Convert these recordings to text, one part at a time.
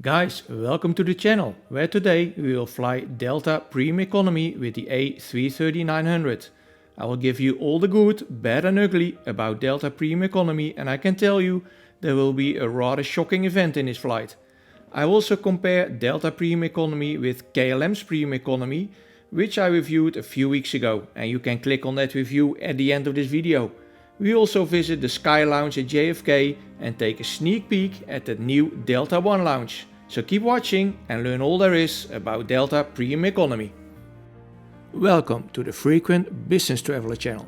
Guys, welcome to the channel, where today we will fly Delta Premium Economy with the A330-900. I will give you all the good, bad and ugly about Delta Premium Economy, and I can tell you there will be a rather shocking event in this flight. I will also compare Delta Premium Economy with KLM's Premium Economy, which I reviewed a few weeks ago, and you can click on that review at the end of this video. We also visit the Sky Lounge at JFK and take a sneak peek at the new Delta One Lounge. So keep watching and learn all there is about Delta Premium Economy. Welcome to the Frequent Business Traveler channel.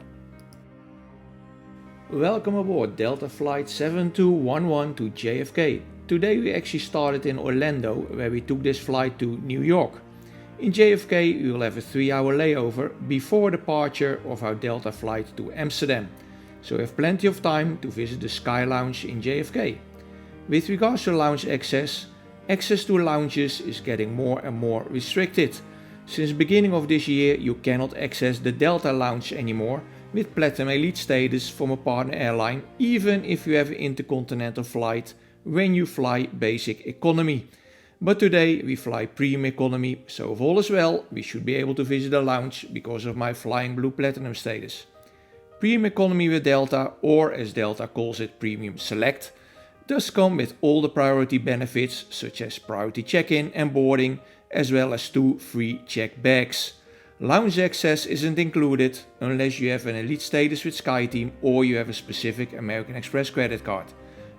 Welcome aboard Delta Flight 7211 to JFK. Today we actually started in Orlando, where we took this flight to New York. In JFK we will have a 3-hour layover before departure of our Delta flight to Amsterdam. So we have plenty of time to visit the Sky Lounge in JFK. With regards to lounge access to lounges is getting more and more restricted. Since the beginning of this year you cannot access the Delta Lounge anymore with Platinum Elite status from a partner airline, even if you have an intercontinental flight when you fly Basic Economy. But today we fly Premium Economy, so if all is well we should be able to visit the lounge because of my Flying Blue Platinum status. Premium Economy with Delta, or as Delta calls it, Premium Select, does come with all the priority benefits such as priority check-in and boarding, as well as 2 free checked bags. Lounge access isn't included unless you have an elite status with SkyTeam or you have a specific American Express credit card.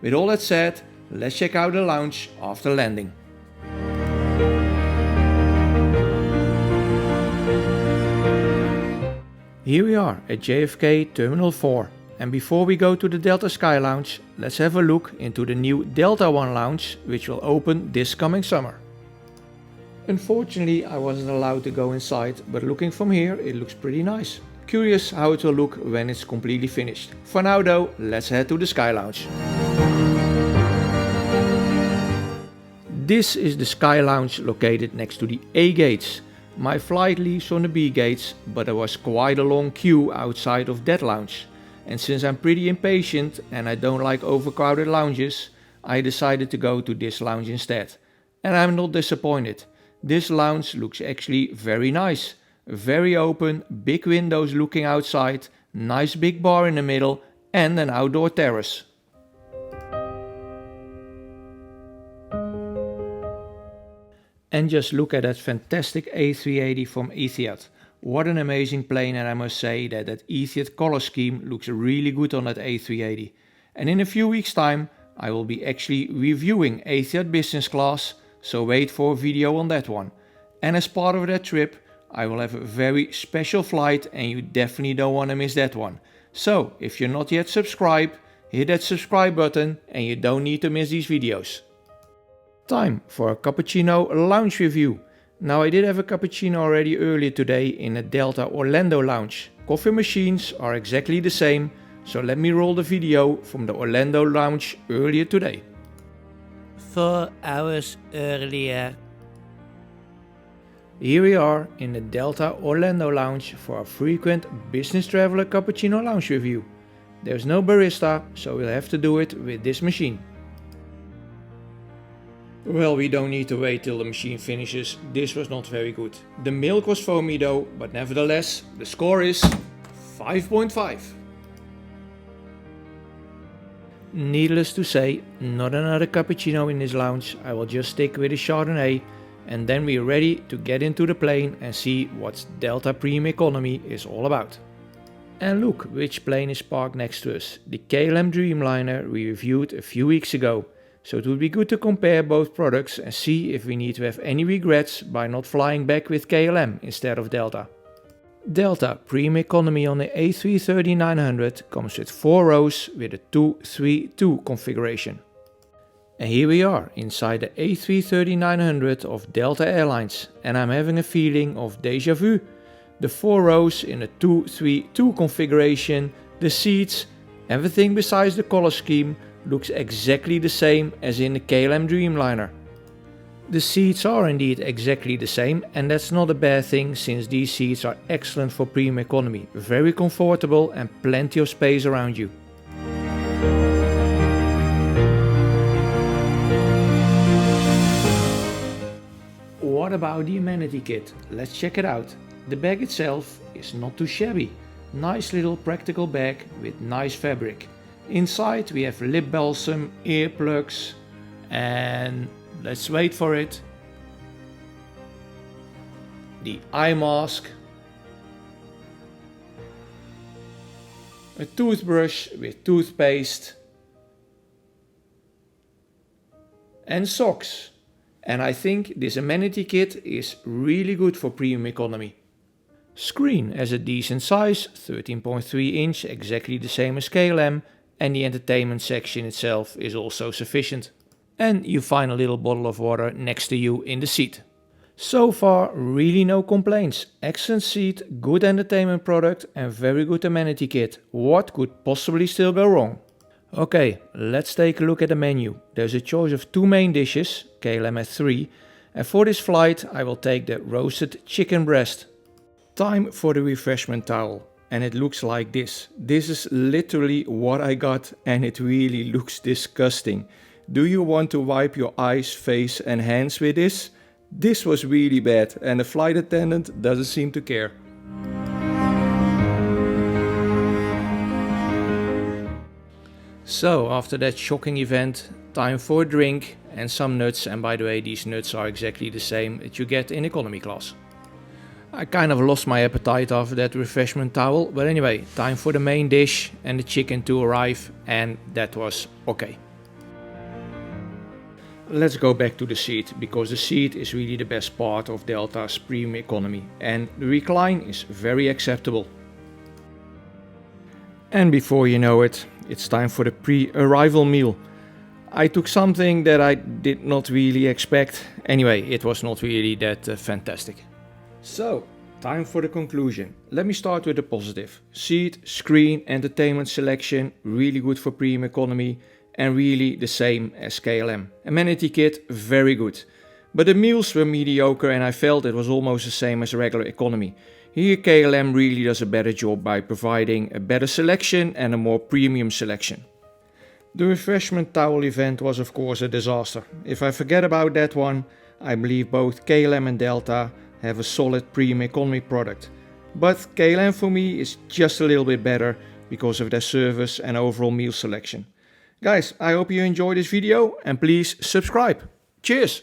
With all that said, let's check out the lounge after landing. Here we are at JFK Terminal 4, and before we go to the Delta Sky Lounge, let's have a look into the new Delta One Lounge, which will open this coming summer. Unfortunately I wasn't allowed to go inside, but looking from here it looks pretty nice. Curious how it will look when it's completely finished. For now though, let's head to the Sky Lounge. This is the Sky Lounge located next to the A gates. My flight leaves from the B gates, but there was quite a long queue outside of that lounge. And since I'm pretty impatient and I don't like overcrowded lounges, I decided to go to this lounge instead. And I'm not disappointed. This lounge looks actually very nice. Very open, big windows looking outside, nice big bar in the middle and an outdoor terrace. And just look at that fantastic A380 from Etihad. What an amazing plane, and I must say that Etihad color scheme looks really good on that A380. And in a few weeks time I will be actually reviewing Etihad business class, so wait for a video on that one. And as part of that trip I will have a very special flight and you definitely don't want to miss that one. So if you're not yet subscribed, hit that subscribe button and you don't need to miss these videos. Time for a cappuccino lounge review. Now I did have a cappuccino already earlier today in a Delta Orlando lounge. Coffee machines are exactly the same, so let me roll the video from the Orlando lounge earlier today. 4 hours earlier. Here we are in the Delta Orlando lounge for a frequent business traveler cappuccino lounge review. There's no barista, so we'll have to do it with this machine. Well, we don't need to wait till the machine finishes. This was not very good. The milk was foamy though, but nevertheless, the score is 5.5. Needless to say, not another cappuccino in this lounge. I will just stick with a Chardonnay and then we're ready to get into the plane and see what Delta Premium Economy is all about. And look which plane is parked next to us. The KLM Dreamliner we reviewed a few weeks ago. So it would be good to compare both products and see if we need to have any regrets by not flying back with KLM instead of Delta. Delta Premium Economy on the A330-900 comes with 4 rows with a 2-3-2 configuration. And here we are inside the A330-900 of Delta Airlines, and I'm having a feeling of déjà vu. The 4 rows in a 2-3-2 configuration, the seats, everything besides the color scheme looks exactly the same as in the KLM Dreamliner. The seats are indeed exactly the same, and that's not a bad thing since these seats are excellent for premium economy, very comfortable and plenty of space around you. what about the amenity kit? Let's check it out. The bag itself is not too shabby. Nice little practical bag with nice fabric. Inside we have lip balsam, earplugs, and let's wait for it. The eye mask. A toothbrush with toothpaste. And socks. And I think this amenity kit is really good for premium economy. Screen has a decent size, 13.3 inch, exactly the same as KLM, and the entertainment section itself is also sufficient. And you find a little bottle of water next to you in the seat. So far, really no complaints. Excellent seat, good entertainment product and very good amenity kit. What could possibly still go wrong? Okay, let's take a look at the menu. There's a choice of 2 main dishes, KLM has 3, and for this flight I will take the roasted chicken breast. Time for the refreshment towel, and it looks like this. This is literally what I got and it really looks disgusting. Do you want to wipe your eyes, face and hands with this? This was really bad and the flight attendant doesn't seem to care. So after that shocking event, time for a drink and some nuts, and by the way these nuts are exactly the same that you get in economy class. I kind of lost my appetite after that refreshment towel, but anyway, time for the main dish and the chicken to arrive, and that was okay. Let's go back to the seat, because the seat is really the best part of Delta's premium economy and the recline is very acceptable. And before you know it, it's time for the pre-arrival meal. I took something that I did not really expect. Anyway, it was not really that fantastic. So, time for the conclusion. Let me start with the positive. Seat, screen, entertainment selection, really good for premium economy and really the same as KLM. Amenity kit, very good. But the meals were mediocre and I felt it was almost the same as regular economy. Here KLM really does a better job by providing a better selection and a more premium selection. The refreshment towel event was of course a disaster. If I forget about that one, I believe both KLM and Delta have a solid premium economy product. But KLM for me is just a little bit better because of their service and overall meal selection. Guys, I hope you enjoyed this video and please subscribe. Cheers!